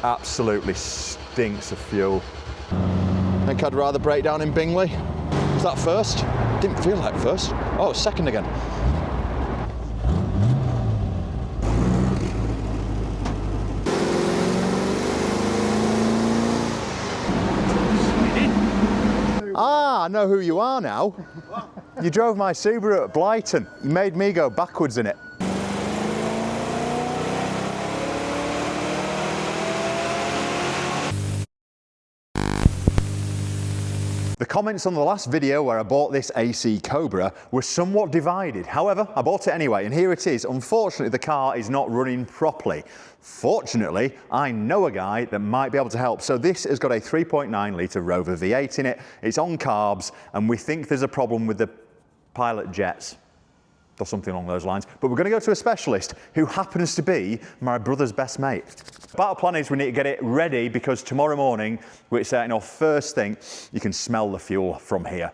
Absolutely stinks of fuel. I think I'd rather break down in Bingley. Was that first? Didn't feel like first. Oh, second again. Ah, I know who you are now. What? You drove my Subaru at Brighton. You made me go backwards in it. The comments on the last video where I bought this AC Cobra were somewhat divided. However, I bought it anyway, and here it is. Unfortunately, the car is not running properly. Fortunately, I know a guy that might be able to help. So this has got a 3.9 litre Rover V8 in it. It's on carbs, and we think there's a problem with the pilot jets, or something along those lines. But we're going to go to a specialist who happens to be my brother's best mate. Our plan is we need to get it ready because tomorrow morning we're setting off first thing. You can smell the fuel from here.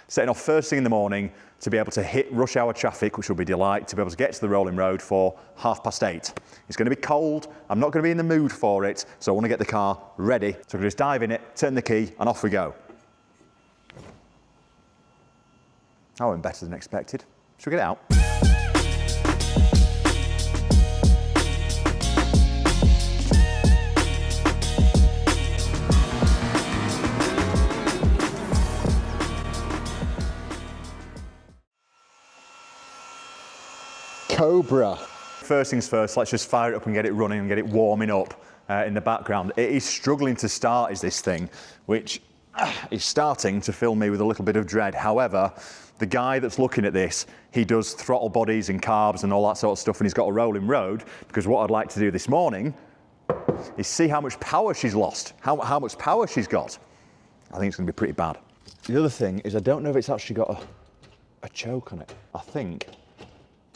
Setting off first thing in the morning to be able to hit rush hour traffic, which will be a delight, to be able to get to the rolling road for 8:30. It's going to be cold. I'm not going to be in the mood for it, so I want to get the car ready. So I can just dive in it, turn the key, and off we go. That went better than expected. Should we get it out? Cobra. First things first, let's just fire it up and get it running and get it warming up in the background. It is struggling to start, is this thing, which is starting to fill me with a little bit of dread. However, the guy that's looking at this, he does throttle bodies and carbs and all that sort of stuff, and he's got a rolling road, because what I'd like to do this morning is see how much power she's lost, how much power she's got. I think it's going to be pretty bad. The other thing is I don't know if it's actually got a choke on it. I think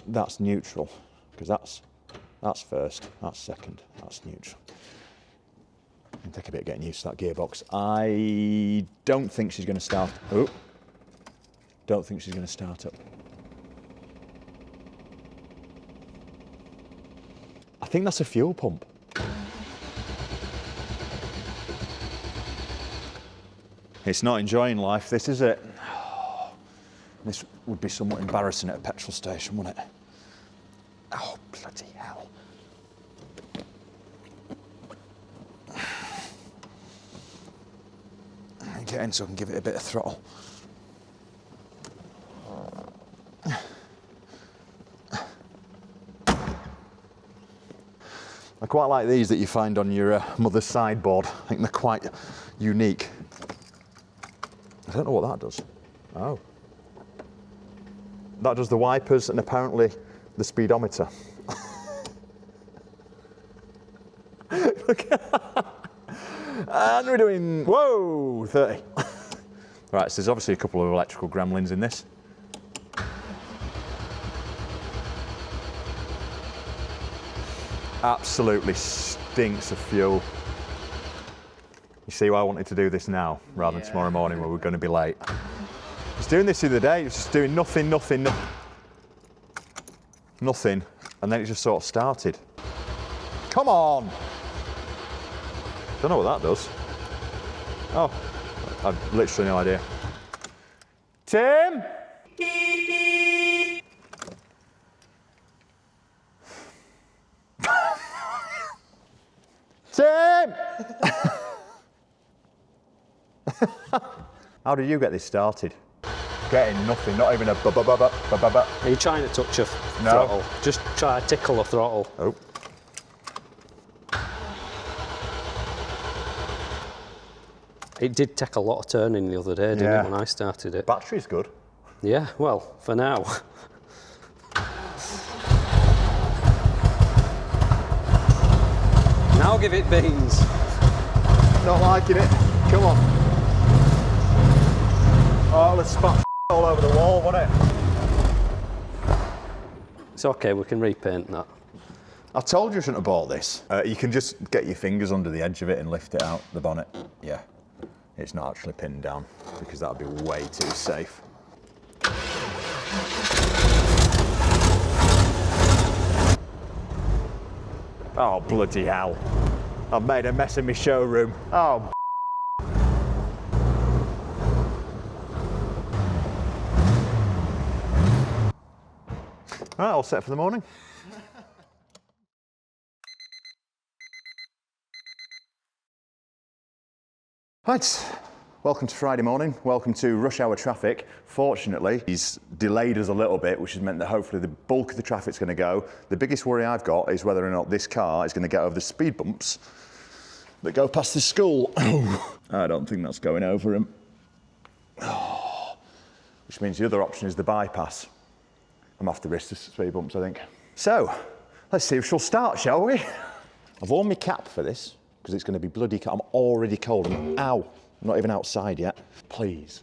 that's neutral, because that's first, that's second, that's neutral. It'll take a bit of getting used to that gearbox. I don't think she's going to start. Oh, don't think she's going to start up. I think that's a fuel pump. It's not enjoying life, this, is it? This would be somewhat embarrassing at a petrol station, wouldn't it? Oh, bloody hell. Get in so I can give it a bit of throttle. I quite like these that you find on your mother's sideboard. I think they're quite unique. I don't know what that does. Oh. That does the wipers and apparently the speedometer. Look at that. And we're doing, whoa, 30. Right, so there's obviously a couple of electrical gremlins in this. Absolutely stinks of fuel. You see why I wanted to do this now, rather than tomorrow morning where we're going to be late. I was doing this the other day, it was just doing nothing, and then it just sort of started. Come on! Don't know what that does. Oh, I've literally no idea. Tim? Tim! How did you get this started? Getting nothing, not even a ba-ba-ba-ba-ba-ba. Are you trying to touch a throttle? Just try to tickle the throttle. Oh. It did take a lot of turning the other day, didn't it, when I started it? Battery's good. Yeah, well, for now. Now give it beans. Not liking it. Come on. Oh, let's spat all over the wall, won't it? It's okay, we can repaint that. I told you I shouldn't have bought this. You can just get your fingers under the edge of it and lift it out the bonnet. Yeah, it's not actually pinned down because that would be way too safe. Oh, bloody hell. I've made a mess of my showroom. Oh, all right, all set for the morning. Right, welcome to Friday morning. Welcome to rush hour traffic. Fortunately, he's delayed us a little bit, which has meant that hopefully the bulk of the traffic's going to go. The biggest worry I've got is whether or not this car is going to get over the speed bumps that go past the school. I don't think that's going over him. Which means the other option is the bypass. I'm off the risk the speed bumps, I think. So, let's see if she'll start, shall we? I've worn my cap for this, because it's going to be bloody cold. I'm already cold. Ow, I'm not even outside yet. Please.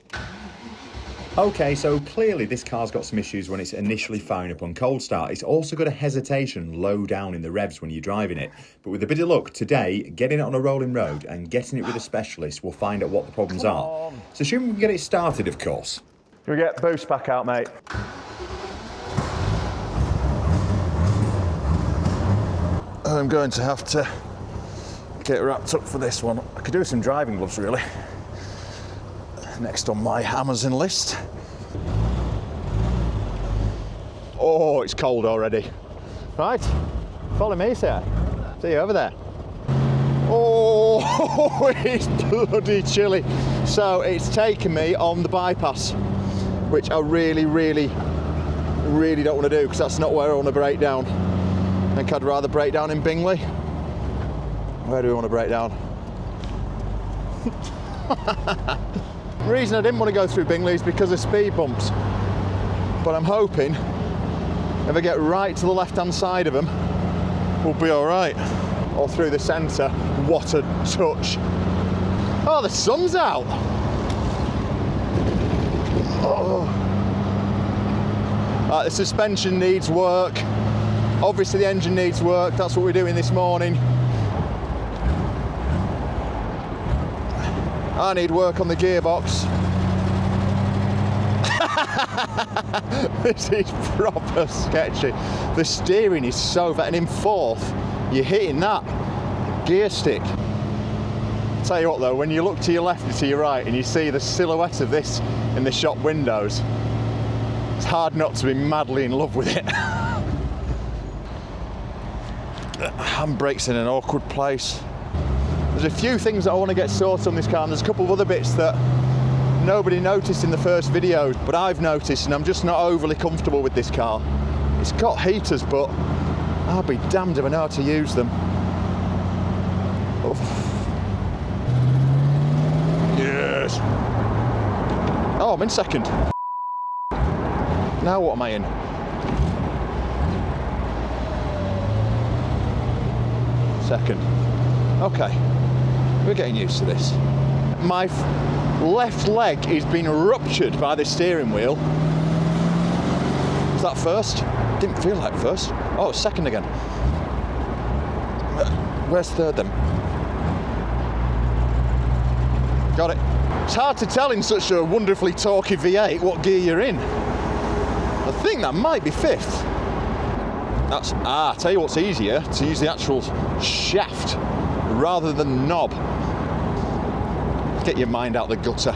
Okay, so clearly this car's got some issues when it's initially firing up on cold start. It's also got a hesitation low down in the revs when you're driving it. But with a bit of luck, today, getting it on a rolling road and getting it with a specialist, we'll find out what the problems are. So assuming we can get it started, of course. Can we get boost pack out, mate? I'm going to have to get wrapped up for this one. I could do some driving gloves, really. Next on my Amazon list. Oh, it's cold already. Right, follow me, sir. See you over there. Oh, it's bloody chilly. So it's taken me on the bypass, which I really don't want to do, because that's not where I want to break down. I think I'd rather break down in Bingley. Where do we want to break down? The reason I didn't want to go through Bingley is because of speed bumps. But I'm hoping if I get right to the left-hand side of them, we'll be all right. Or through the centre. What a touch. Oh, the sun's out. Oh. Right, the suspension needs work. Obviously the engine needs work. That's what we're doing this morning. I need work on the gearbox. This is proper sketchy. The steering is so bad, and in fourth, you're hitting that gear stick. I'll tell you what though, when you look to your left and to your right and you see the silhouette of this in the shop windows, it's hard not to be madly in love with it. Handbrake's in an awkward place. There's a few things that I want to get sorted on this car, and there's a couple of other bits that nobody noticed in the first video, but I've noticed, and I'm just not overly comfortable with this car. It's got heaters, but I'll be damned if I know how to use them. Oof. Yes. Oh, I'm in second. Now what am I in? Second. Okay, we're getting used to this. My left leg is being ruptured by the steering wheel. Was that first? Didn't feel like first. Oh, second again. Where's third then? Got it. It's hard to tell in such a wonderfully torquey V8 what gear you're in. I think that might be fifth. That's, I'll tell you what's easier, to use the actual shaft rather than knob. Get your mind out the gutter.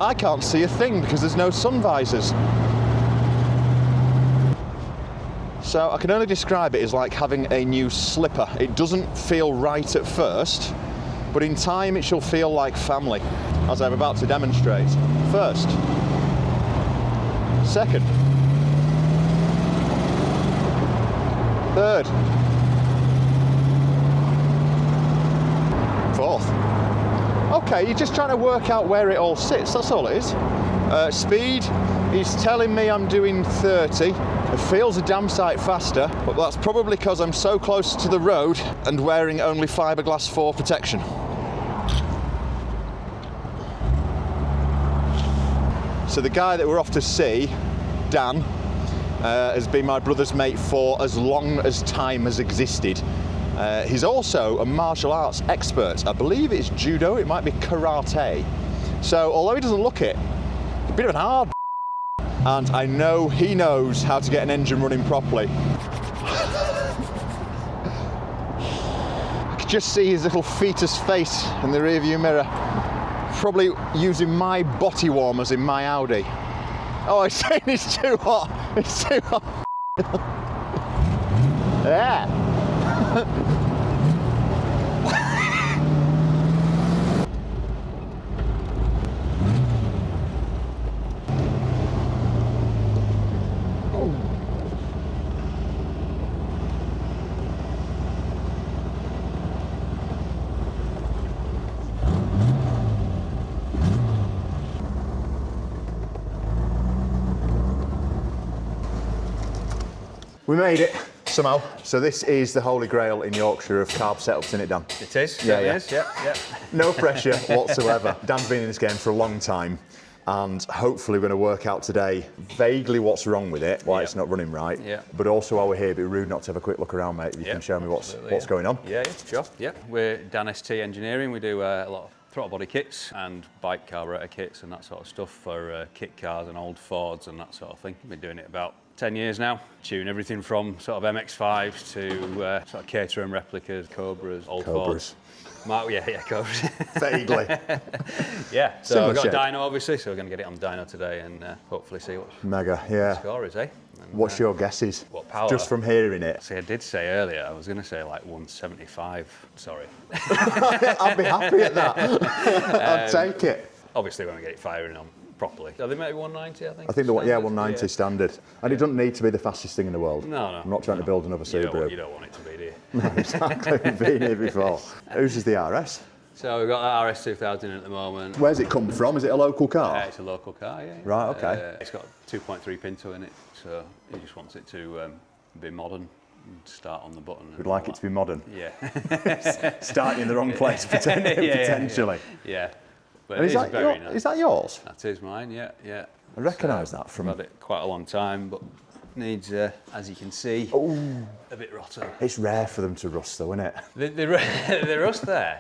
I can't see a thing because there's no sun visors. So I can only describe it as like having a new slipper. It doesn't feel right at first, but in time it shall feel like family, as I'm about to demonstrate. First. Second. Third. Fourth. Okay, you're just trying to work out where it all sits, that's all it is. Speed is telling me I'm doing 30. It feels a damn sight faster, but that's probably because I'm so close to the road and wearing only fiberglass 4 protection. So the guy that we're off to see, Dan, has been my brother's mate for as long as time has existed. He's also a martial arts expert. I believe it's judo, it might be karate. So although he doesn't look it, a bit of an hard and I know he knows how to get an engine running properly. could just see his little fetus face in the rearview mirror. Probably using my body warmers in my Audi. Oh, he's saying it's too hot. It's too hot. Yeah. We made it somehow. So this is the holy grail in Yorkshire of carb setups, isn't it, Dan? It is. Yeah, It yeah. is. Yeah, yeah. No pressure whatsoever. Dan's been in this game for a long time, and hopefully we're going to work out today vaguely what's wrong with it, why it's not running right. Yeah. But also while we're here, it'd be rude not to have a quick look around, mate. If you can show me what's going on. Yeah, sure. Yeah, we're DanST Engineering. We do a lot of throttle body kits and bike carburetor kits and that sort of stuff for kit cars and old Fords and that sort of thing. We've been doing it about 10 years now. Tune everything from sort of MX-5s to sort of Caterham replicas, Cobras, old Fords. Cobras. Vaguely. Yeah, so Similar we've got shape. Dyno obviously, so we're going to get it on Dyno today and hopefully see what Mega, the yeah. score is, eh? And, What's your guesses? what power? Just from hearing it. See, I did say earlier, I was going to say like 175. Sorry. I'd be happy at that. I'd take it. Obviously, when we get it firing on properly. Are they maybe 190, I think? I think the one, standard? 190 standard. And it doesn't need to be the fastest thing in the world. No. I'm not trying to build another Subaru. You don't want it to be, do you? No, exactly. We've been here before. Whose is the RS? So we've got the RS 2000 at the moment. Where's it come from? Is it a local car? It's a local car, yeah. Right, okay. It's got a 2.3 Pinto in it, so he just wants it to be modern and start on the button. We'd like it to be modern. Yeah. Starting in the wrong place potentially. Yeah. But And it is very nice. is that yours? That is mine, yeah. I recognise that from... I've had it quite a long time, but needs, as you can see, a bit rotten. It's rare for them to rust though, isn't it? The rust there,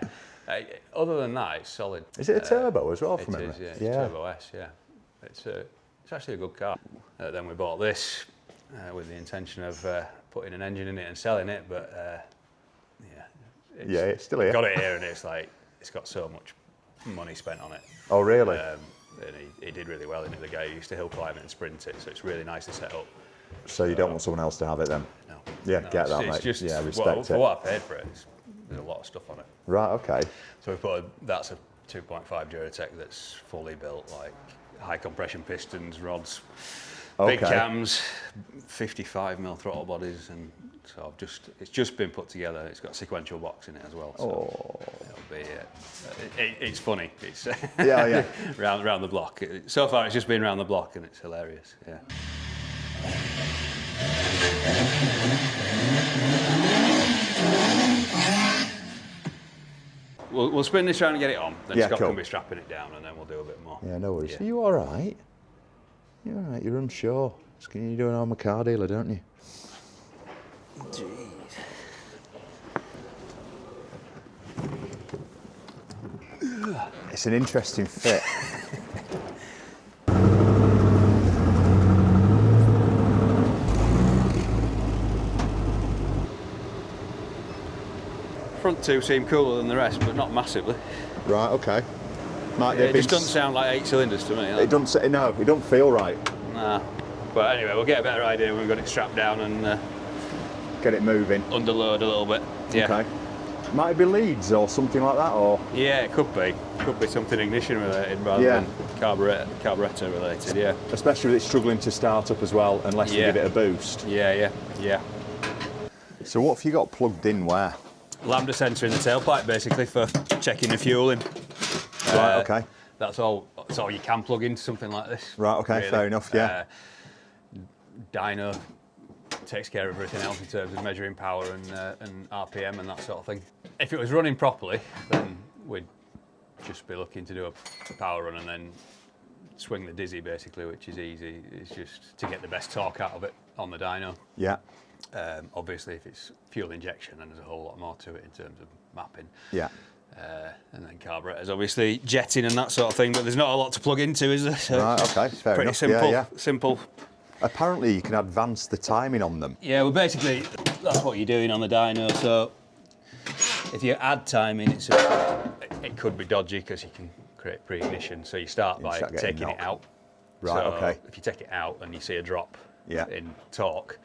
other than that, it's solid. Is it a turbo as well, from It memory? is, yeah. It's Turbo S, yeah. It's actually a good car. Then we bought this with the intention of putting an engine in it and selling it, but It's still here. got it here, and it's like it's got so much money spent on it. Oh, really? And he did really well in it. The guy who used to hill climb it and sprint it, so it's really nicely set up. So you don't want someone else to have it then? No. Yeah, No, get that, it's mate. just, Yeah, respect it. For what I paid for it, there's a lot of stuff on it. Right, okay. So we put that's a 2.5 Duratec that's fully built, like high compression pistons, rods, big cams, 55mm throttle bodies, and so it's just been put together. It's got a sequential box in it as well. So it'll be it's funny. It's round the block. So far, it's just been round the block, and it's hilarious. Yeah. We'll spin this round and get it on. Then Scott can be strapping it down, and then we'll do a bit more. Yeah, no worries. Are you all right? You're all right. You're unsure. You do an armour car dealer, don't you? Jeez. It's an interesting fit. Front two seem cooler than the rest, but not massively. Right, okay. It just doesn't sound like 8 cylinders to me. It doesn't say, no, it don't feel right. Nah. But anyway, we'll get a better idea when we've got it strapped down and Get it moving. underload a little bit. Yeah. Okay. Might it be leads or something like that, or? Yeah, it could be. Could be something ignition related rather than carburetor related, yeah. Especially with it struggling to start up as well, unless you give it a boost. Yeah. So what have you got plugged in where? Lambda sensor in the tailpipe, basically, for checking the fueling. Right, okay. That's all you can plug into something like this. Right, okay, really. fair enough, yeah. Dyno takes care of everything else in terms of measuring power and RPM and that sort of thing. If it was running properly, then we'd just be looking to do a power run and then swing the dizzy, basically, which is easy. It's just to get the best torque out of it on the dyno. Yeah. Obviously, if it's fuel injection, then there's a whole lot more to it in terms of mapping. Yeah. And then carburetors, obviously, jetting and that sort of thing, but there's not a lot to plug into, is there? So Right, okay, fair pretty enough. simple, Yeah. simple. Apparently you can advance the timing on them. Yeah, well, basically, that's what you're doing on the dyno. So If you add time in, it could be dodgy because you can create pre-ignition. So you start by taking it out. Right, so okay. If you take it out and you see a drop Yeah. in torque,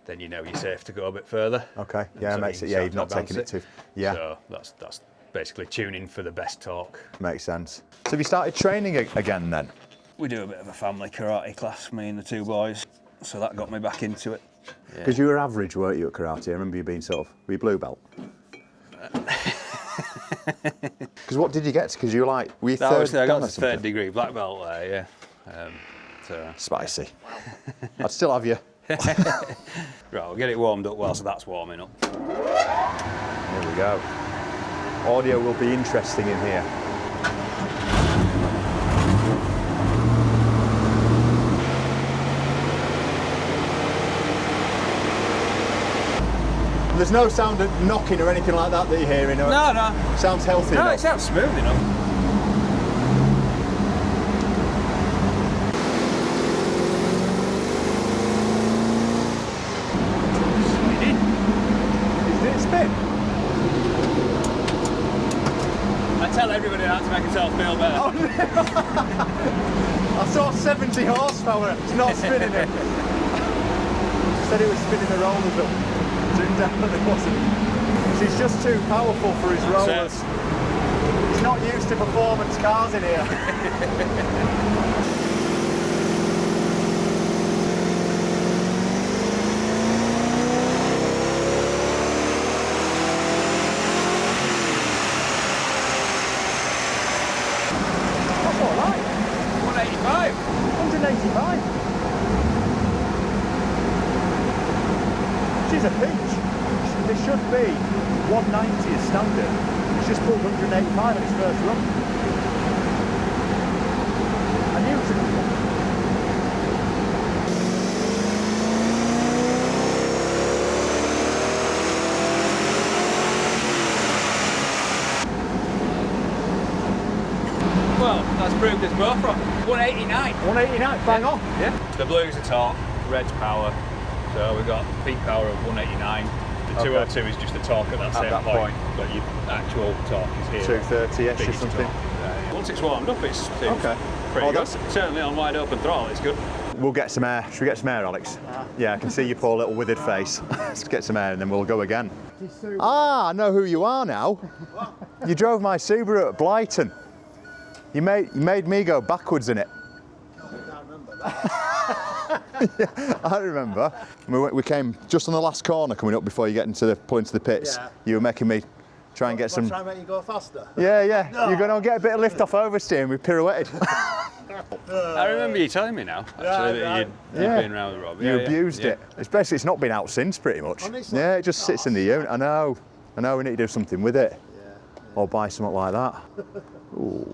then you know you're safe to go a bit further. Okay, And yeah, so makes you it, can yeah, you've start not to taken it advance too, yeah. So that's basically tuning for the best torque. Makes sense. So have you started training again then? We do a bit of a family karate class, me and the two boys, so that got me back into it. Because you were average, weren't you, at karate? I remember you being sort of, were you blue belt? Because what did you get? Because you were like, were you I third dan got or a something? third degree black belt there, yeah. Spicy. I'd still have you. Right, we'll get it warmed up whilst that's warming up. Here we go. Audio will be interesting in here. There's no sound of knocking or anything like that you're hearing? No, no. Sounds healthy No, enough. it sounds smooth enough. Did it spin? I tell everybody how to make himself feel better. Oh, no. I saw 70 horsepower. It's not spinning it. Said it was spinning the rollers up. Turned out that it wasn't. She's just too powerful for his rollers. He's not used to performance cars in here. That's all right. 185. 185. She's a peach. There should be 190 as standard. It's just pulled 185 at its first run. I knew it was a good one. Well, that's proved us both wrong. 189. 189, bang on. Yeah. The blue's a torque, red's power. So we've got peak power of 189. The 202 is just the torque at that same point, but your actual torque is here. 230-ish or something. Once it's warmed up, it's pretty Oh, good. Certainly on wide open throttle, it's good. We'll get some air. Should we get some air, Alex? Yeah, I can see your poor little withered face. Let's get some air and then we'll go again. Ah, I know who you are now. You drove my Subaru at Blyton. You made me go backwards in it. Yeah, I remember. We came just on the last corner coming up before you get pull into the pits. Yeah. You were making me try and get some. Try and make you go faster. Yeah. No. You're going to get a bit of lift off oversteer. We pirouetted. I remember you telling me now, actually, that you'd been around with Rob. You abused it. Especially, it's not been out since pretty much. Honestly? Yeah, it just sits in the unit. I know, we need to do something with it. Yeah. Or buy something like that. Ooh.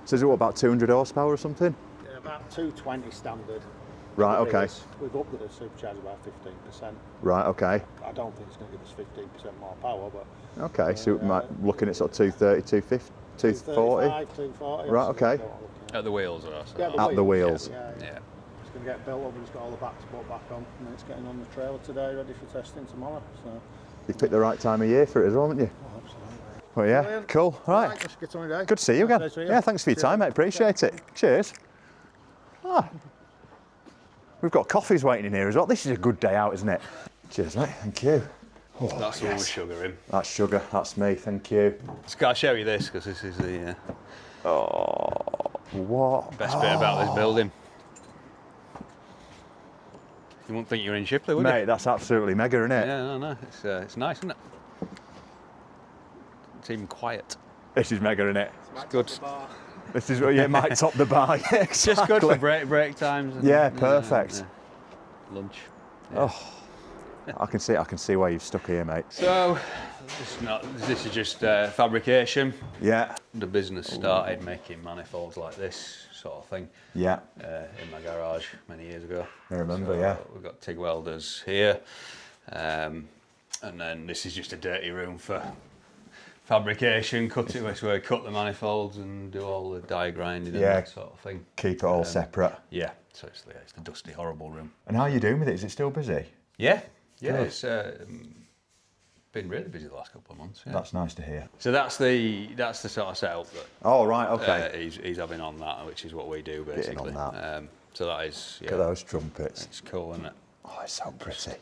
So is it what, about 200 horsepower or something? Yeah, about 220 standard. Right, okay. We've upped the supercharger by 15%. Right, okay. I don't think it's going to give us 15% more power, but... Okay, so we might looking at sort of 230, 250, 240? 240. Right, okay. At the wheels, or so. Yeah, At the wheels. Yeah. Yeah. It's going to get built up and it's got all the back to put back on, and it's getting on the trailer today, ready for testing tomorrow. So. You've picked the right time of year for it as well, haven't you? Oh, absolutely. Well, yeah, Brilliant. cool. Right. Let's get on your day. Good to see you again. Nice to see you. Yeah, thanks for your time, mate. Appreciate it. Cheers. Ah. We've got coffees waiting in here as well. This is a good day out, isn't it? Cheers, mate. Thank you. Oh, That's the one with sugar in. That's sugar. That's me. Thank you. Just gotta show you this, because this is the What? best bit about this building. You wouldn't think you were in Shipley, would Mate, you? that's absolutely mega, isn't it? Yeah, no. It's nice, isn't it? It's even quiet. This is mega, isn't it? It's good. This is what you might top the bar. Yeah, It's just good for break times. And, Yeah, perfect. Lunch. Oh, I can see why you've stuck here, mate. So, this is just fabrication. Yeah. The business started making manifolds like this sort of thing. Yeah. In my garage many years ago. I remember, So yeah. We've got TIG welders here. And then this is just a dirty room for fabrication, cutting, where we cut the manifolds and do all the die grinding and that sort of thing. Keep it all separate. Yeah, so it's the dusty, horrible room. And how are you doing with it? Is it still busy? Yeah, Good. it's been really busy the last couple of months. Yeah. That's nice to hear. So that's the sort of setup that Oh, right, okay. he's having on that, which is what we do basically. Getting on that. So that is, yeah. Look at those trumpets. It's cool, isn't it? Oh, it's so pretty.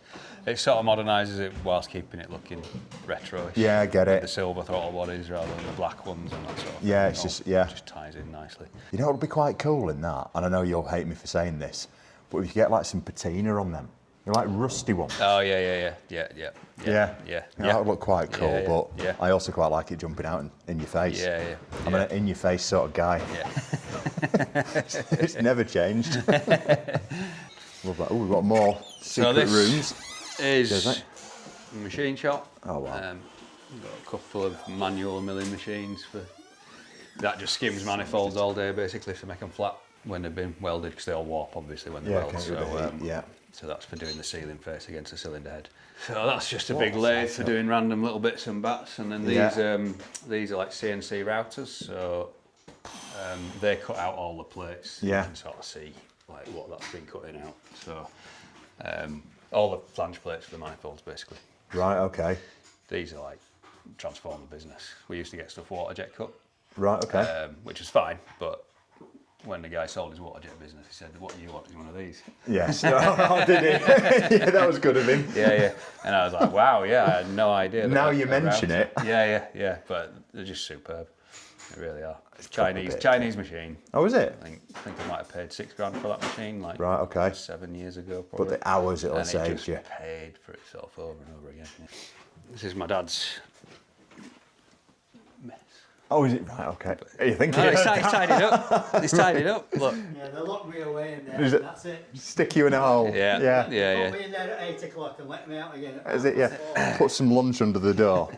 It sort of modernises it whilst keeping it looking retro-ish. Yeah, I get it. The silver throttle bodies rather than the black ones and that sort of Yeah, thing. it's All just, yeah. just ties in nicely. You know what would be quite cool in that? And I know you'll hate me for saying this, but if you get like some patina on them, they're like rusty ones. Oh, yeah. That would look quite cool, Yeah, but yeah. I also quite like it jumping out in your face. Yeah. I'm an in-your-face sort of guy. Yeah. It's never changed. Love that. Oh, we've got more secret rooms. Is a machine shop. Oh, wow. We've got a couple of manual milling machines that just skims manifolds all day basically to make them flat when they've been welded, because they all warp obviously when they're welded. So, So that's for doing the ceiling face against the cylinder head. So that's just a big lathe for doing random little bits and bats. And then these are like CNC routers. So they cut out all the plates. Yeah. You can sort of see like what that's been cutting out. So all the flange plates for the manifolds basically. Right, okay. These are like transformer business. We used to get stuff water jet cut. Right, okay. Which was fine, but when the guy sold his water jet business, he said, "What do you want? One of these?" Yes. Oh, did he? Yeah, that was good of him. Yeah. And I was like, "Wow, yeah, I had no idea." Now you mention it. Yeah. But they're just superb. They really are. It's Chinese machine. Oh, is it? I think I might have paid $6,000 for that machine, like Right, okay. 7 years ago. Probably. But the hours it'll and save it just you. paid for itself over and over again. Yeah. This is my dad's mess. Oh, is it? Right, okay. Are you thinking No, of he's that? tidied up. He's tidied up. Look. Yeah, they locked me away in there. Is it- That's it. Stick you in a hole. Yeah. Put me in there at 8 o'clock and let me out again. Is it? Yeah. Put some lunch under the door.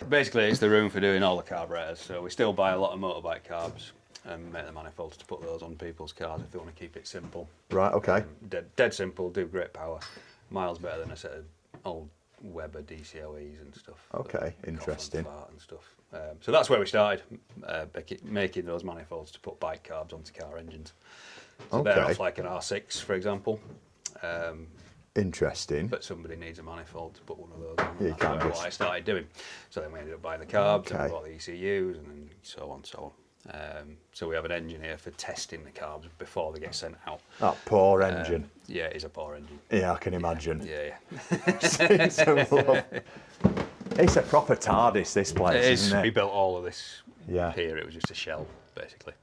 Basically, it's the room for doing all the carburetors. So we still buy a lot of motorbike carbs and make the manifolds to put those on people's cars if they want to keep it simple. Right, okay. Dead simple, do great power. Miles better than a set of old Weber DCOEs and stuff. Okay, interesting. Cough and fart and stuff. So that's where we started, making those manifolds to put bike carbs onto car engines. So they're Okay. off like an R6, for example. Interesting. But somebody needs a manifold to put one of those on. Yeah, you That's can't what just- I started doing. So then we ended up buying the carbs, and Okay. we bought the ECUs, and then so on. So we have an engineer for testing the carbs before they get sent out. That poor engine. Yeah, it is a poor engine. Yeah, I can imagine. Yeah. It's a proper TARDIS, this place, It is. isn't We it? built all of this Yeah. here. It was just a shell, basically.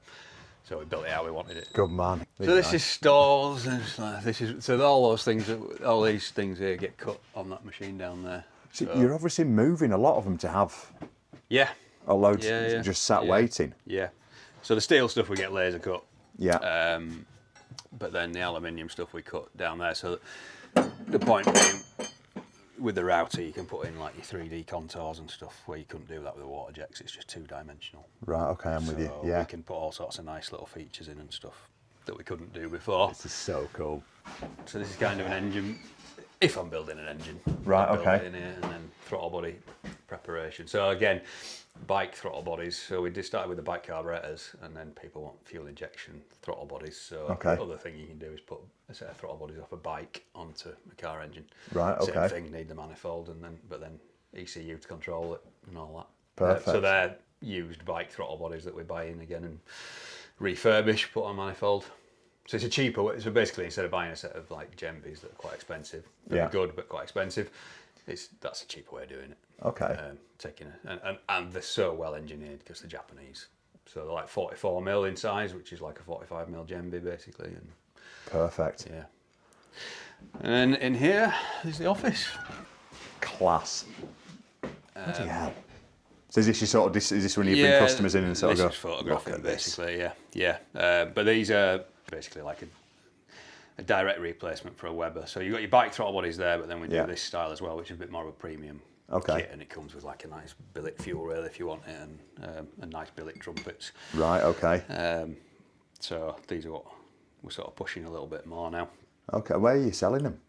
So we built it how we wanted it. Good man. So this is stalls, and so all those things, all these things here get cut on that machine down there. So So, you're obviously moving a lot of them to have yeah, a load Yeah. just sat Yeah. waiting. yeah. So the steel stuff we get laser cut, Yeah. but then the aluminium stuff we cut down there. So the point being, with the router, you can put in like your 3D contours and stuff where you couldn't do that with the water jets. It's just two-dimensional. Right, okay, I'm with you. Yeah. We can put all sorts of nice little features in and stuff that we couldn't do before. This is so cool. So this is kind of an engine, if I'm building an engine. Right, I'll build okay. it in here, and then throttle body preparation. So again, bike throttle bodies. So we just started with the bike carburetors, and then people want fuel injection throttle bodies. So Okay. the other thing you can do is put a set of throttle bodies off a bike onto a car engine. Right, okay. Same thing, need the manifold, and then ECU to control it and all that. Perfect. So they're used bike throttle bodies that we buy in again and refurbish, put on manifold. So it's a cheaper way. So basically, instead of buying a set of like Gembies that are quite expensive, they're good but quite expensive, that's a cheaper way of doing it. Okay. And they're so well engineered because they're Japanese. So they're like 44mm in size, which is like a 45mm Gembi basically. And Perfect. yeah. And then in here is the office. Class. Bloody hell. So is this your sort of, is this when you bring customers in and sort of go, This is photographing look at this? basically, yeah. But these are basically like a direct replacement for a Weber. So you've got your bike throttle bodies there, but then we do this style as well, which is a bit more of a premium kit, and it comes with like a nice billet fuel rail if you want it, and a nice billet trumpets. Right, okay. So these are what we're sort of pushing a little bit more now. Okay, where are you selling them?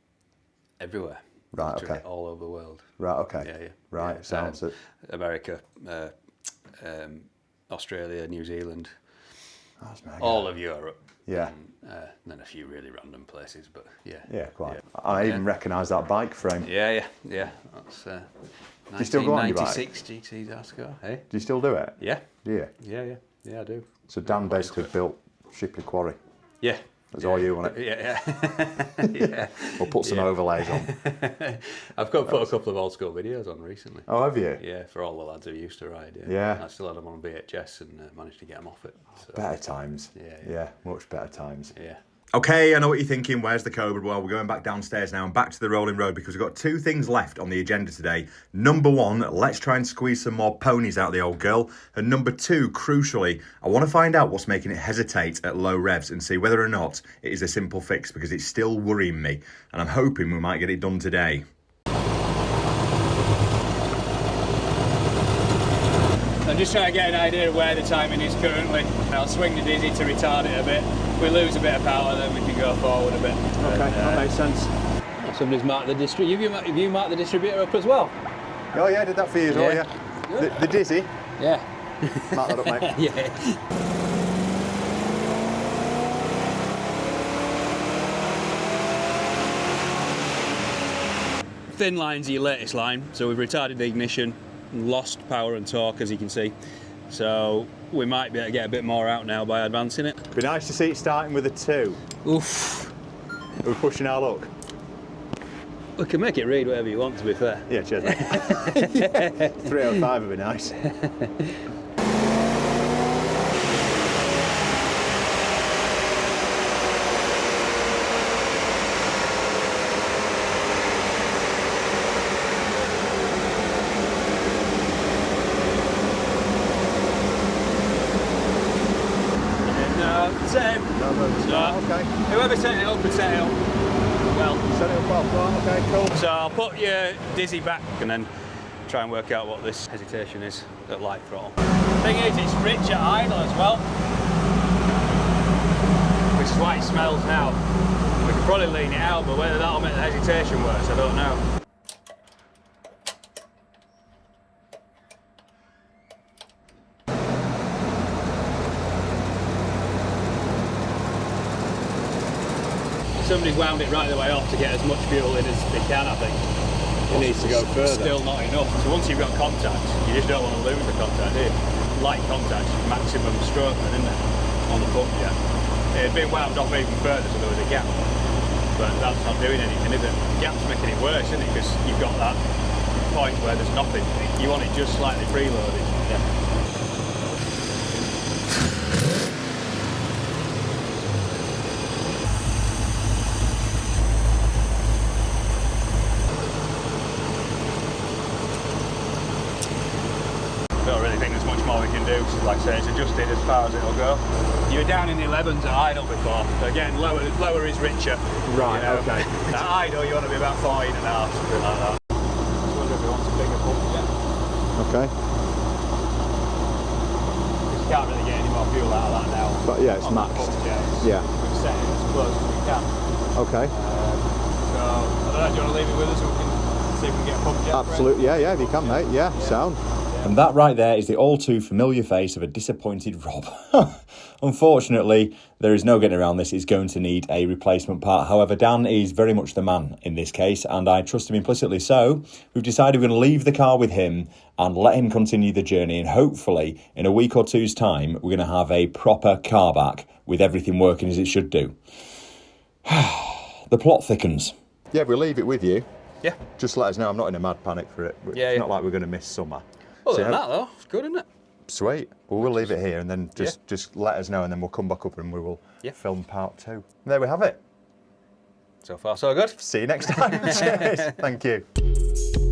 Everywhere. Right, Literally okay. all over the world. Right, okay. Yeah. Right, sounds it. America, Australia, New Zealand. That's mega. All of Europe. Yeah. And then a few really random places, but yeah. Yeah, quite. Yeah. I even recognise that bike frame. Yeah. That's Do you still go on your bike? 1996 GT Dasco, hey? Do you still do it? Yeah. Do you? Yeah, I do. So Dan basically built Shipley Quarry. Yeah. That's all you on it? Yeah. We'll put some overlays on. I've put a couple of old school videos on recently. Oh, have you? Yeah, for all the lads who used to ride. Yeah. I still had them on VHS and managed to get them off it. So. Better times. Yeah, much better times. Yeah. Okay, I know what you're thinking. Where's the Cobra? Well, we're going back downstairs now and back to the rolling road because we've got two things left on the agenda today. Number one, let's try and squeeze some more ponies out of the old girl. And number two, crucially, I want to find out what's making it hesitate at low revs and see whether or not it is a simple fix because it's still worrying me. And I'm hoping we might get it done today. I'm just trying to get an idea of where the timing is currently. I'll swing the dizzy to retard it a bit. If we lose a bit of power, then we can go forward a bit. Okay, that makes sense. Somebody's marked the distributor. Have you marked the distributor up as well? Oh yeah, I did that for you as well, Yeah. The dizzy? Yeah. Mark that up, mate. Yeah. Thin line's your latest line, so we've retarded the ignition, lost power and torque as you can see. So we might be able to get a bit more out now by advancing it. Be nice to see it starting with a 2. Oof. Are we pushing our luck? We can make it read whatever you want, to be fair. Yeah, cheers, mate. 305 would be nice. Same. Okay. Whoever set it up can set it up well. Set it up well. Okay, cool. So I'll put your dizzy back and then try and work out what this hesitation is at light throttle. Thing is, it's rich at idle as well, which is why it smells now. We could probably lean it out, but whether that'll make the hesitation worse, I don't know. Somebody's wound it right the way off to get as much fuel in as they can, I think. It needs to go further. Still not enough. So once you've got contact, you just don't want to lose the contact, do you? Light contact, maximum stroke then, isn't it? On the pump, yeah. It had been wound off even further, so there was a gap. But that's not doing anything, is it? The gap's making it worse, isn't it? Because you've got that point where there's nothing. You want it just slightly preloaded. Yeah. Don't really think there's much more we can do. Like I say, it's adjusted as far as it'll go. You were down in the 11s at idle before. So again, lower is richer. Right, you know. okay. At idle, you want to be about 14 and a half, something like that. I wonder if he wants a bigger pump yet. Okay. Because you can't really get any more fuel out of that now. But yeah, it's on that maxed. pump, yeah. Yeah. We've set it as close as we can. Okay. So, I don't know, do you want to leave it with us so we can see if we can get a pump jet? Absolutely. Yeah, if you can, mate. Yeah, sound. And that right there is the all too familiar face of a disappointed Rob. Unfortunately, there is no getting around this. It's going to need a replacement part. However, Dan is very much the man in this case, and I trust him implicitly. So we've decided we're going to leave the car with him and let him continue the journey. And hopefully, in a week or two's time, we're going to have a proper car back with everything working as it should do. The plot thickens. Yeah, we'll leave it with you. Yeah. Just let us know. I'm not in a mad panic for it. It's not like we're going to miss summer. Other than that, though, it's good, isn't it? Sweet. Well, we'll leave it here and then just let us know and then we'll come back up and we will film part 2. There we have it. So far, so good. See you next time. Cheers. Thank you.